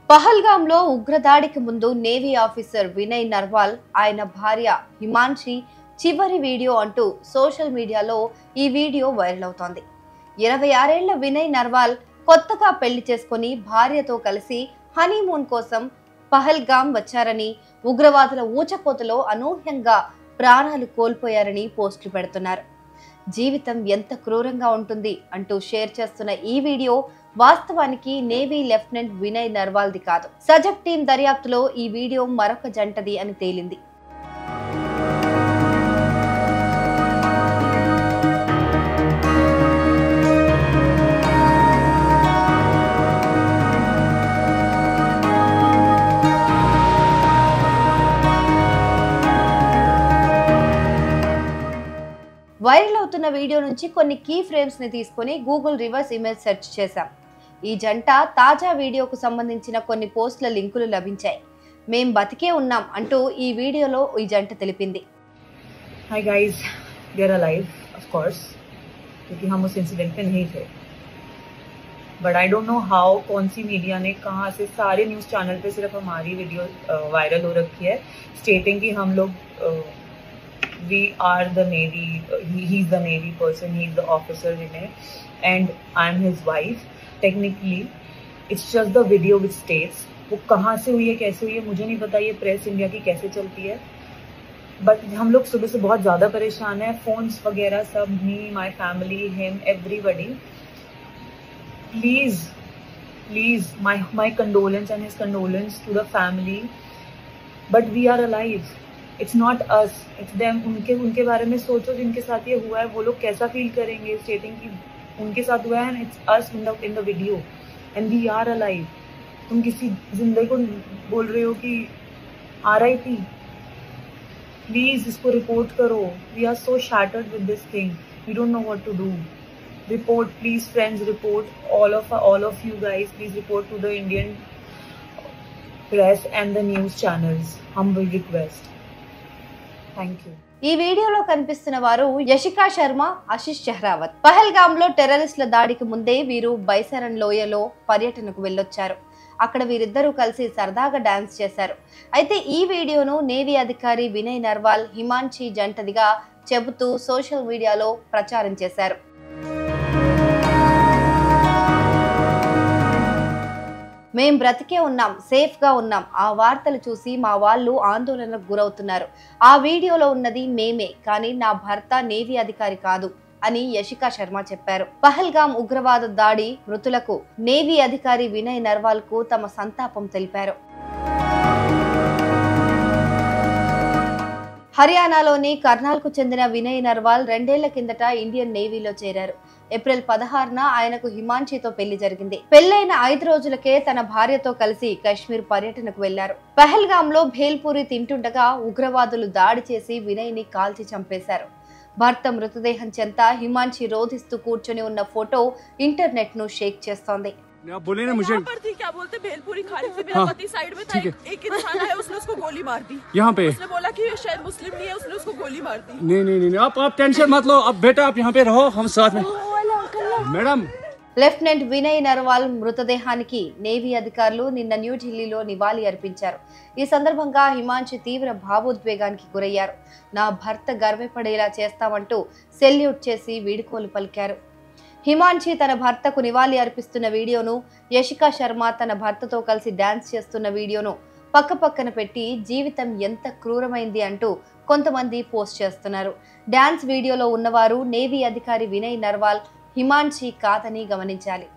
పహల్గాంలో ఉగ్రదాడికి ముందు navy officer Vinay Narwal ఆయన భార్య హిమాన్షి చివరి వీడియో అంటూ సోషల్ మీడియాలో ఈ వీడియో వైరల్ అవుతోంది. 26 ఏళ్ల వినయ్ నర్వాల్ కొత్తగా పెళ్లి చేసుకుని భార్యతో కలిసి హనీమూన్ కోసం పహల్గాం వచ్చారని, ఉగ్రవాదుల ఊచకోతలో అనూహ్యంగా ప్రాణాలు కోల్పోయారని పోస్టులు పెడుతున్నారు. జీవితం ఎంత క్రూరంగా ఉంటుంది అంటూ షేర్ చేస్తున్న ఈ వీడియో వాస్తవానికి నేవీ లెఫ్టినెంట్ వినయ్ నర్వాల్ది కాదు. సజక్ టీం దర్యాప్తులో ఈ వీడియో మరొక జంటది అని తేలింది. వైరల్ అవుతున్న వీడియో నుంచి కొన్ని కీ ఫ్రేమ్స్ ని తీసుకొని గూగుల్ రివర్స్ ఇమేజ్ సెర్చ్ చేశాం. ఈ జంట తాజా వీడియోకు సంబంధించిన కొన్ని పోస్టుల లింకులు లభించాయి. మేం బతికే ఉన్నాం అంటూ ఈ వీడియోలో ఈ జంట తెలిపింది. Hi guys, we are alive, of course, क्योंकि हम उस इंसिडेंट पे नहीं थे. But I don't know how कौन सी मीडिया ने कहाँ से सारे न्यूज चैनल पे सिर्फ हमारी वीडियो वायरल हो रखी है, स्टेटिंग कि हम लोग we are the navy, he's the navy person, he's the officer Vinay, and I'm his wife. Technically it's just the video which states. वो कहाँ से हुई है, कैसे हुई है मुझे नहीं पता, ये प्रेस इंडिया की कैसे चलती है. बट हम लोग सुबह से बहुत ज़्यादा परेशान है, फोन्स वगैरह सब, me, my family, him, everybody. Please my condolence and his condolence to the family. But we are alive. It's not us, it's them. उनके बारे में सोचो जिनके साथ ये हुआ है, वो लोग कैसा फील करेंगे स्टेटिंग कि उनके साथ हुआ है, and it's us in the video and we are alive. तुम किसी जिंदगी को बोल रहे हो कि RIP. प्लीज इसको रिपोर्ट करो. We are so shattered with this thing. We don't know what to do. Report, please friends, report. All of you guys, please report to the Indian press and the news channels. Humble request. Thank you. ఈ వీడియోలో కనిపిస్తున్న వారు యశికా శర్మ, ఆశిష్ షెహ్రావత్. పహల్గాంలో టెర్రరిస్టుల దాడికి ముందే వీరు బైసరన్ లోయలో పర్యటనకు వెళ్ళొచ్చారు. అక్కడ వీరిద్దరూ కలిసి సరదాగా డాన్స్ చేశారు. అయితే ఈ వీడియోను నేవీ అధికారి వినయ్ నర్వాల్, హిమాన్షి జంటదిగా చెబుతూ సోషల్ మీడియాలో ప్రచారం చేశారు. మేం బ్రతికే ఉన్నాం, సేఫ్ గా ఉన్నాం. ఆ వార్తలు చూసి మా వాళ్ళు ఆందోళనకు గురవుతున్నారు. ఆ వీడియోలో ఉన్నది మేమే, కానీ నా భర్త నేవీ అధికారి కాదు అని యశికా శర్మ చెప్పారు. పహల్గాం ఉగ్రవాద దాడి మృతులకు నేవీ అధికారి వినయ్ నర్వాల్ కు తమ సంతాపం తెలిపారు. హర్యానాలోని కర్నాల్కు చెందిన వినయ్ నర్వాల్ 2 ఏళ్ల కిందట ఇండియన్ నేవీలో చేరారు. ఏప్రిల్ 16న ఆయనకు హిమాన్షితో పెళ్లి జరిగింది. పెళ్లైన 5 రోజులకే తన భార్యతో కలిసి కశ్మీర్ పర్యటనకు వెళ్లారు. పహల్గాంలో భేల్పూరి తింటుండగా ఉగ్రవాదులు దాడి చేసి వినయ్ ని కాల్చి చంపేశారు. భర్త మృతదేహం చెంత హిమాన్షి రోధిస్తూ కూర్చొని ఉన్న ఫోటో ఇంటర్నెట్ ను షేక్ చేస్తోంది. आप बोले ना मुझे क्या बोलते भेलपुरी खाने से मेरा पति साइड में था, एक इंसान आया, उसने उसको गोली मार दी. यहाँ पे उसने बोला कि शायद मुस्लिम नहीं है, उसने उसको गोली मार दी. नहीं आप टेंशन मत लो. अब बेटा आप यहाँ पे रहो, हम साथ में. मैडम, లెఫ్టినెంట్ వినయ్ నర్వాల్ మృతదేహానికి నేవీ అధికారులు నిన్న న్యూఢిల్లీలో నివాళి అర్పించారు. ఈ సందర్భంగా హిమాన్షి తీవ్ర భావోద్వేగానికి గురయ్యారు. నా భర్త గర్వపడేలా చేస్తామంటూ సెల్యూట్ చేసి వీడ్కోలు పలికారు. హిమాన్షి తన భర్తకు నివాళి అర్పిస్తున్న వీడియోను, యశికా శర్మ తన భర్తతో కలిసి డాన్స్ చేస్తున్న వీడియోను పక్కపక్కన పెట్టి జీవితం ఎంత క్రూరమైంది అంటూ కొంతమంది పోస్ట్ చేస్తున్నారు. డాన్స్ వీడియోలో ఉన్నవారు నేవీ అధికారి వినయ్ నర్వాల్, హిమాన్షి కాదని గమనించాలి.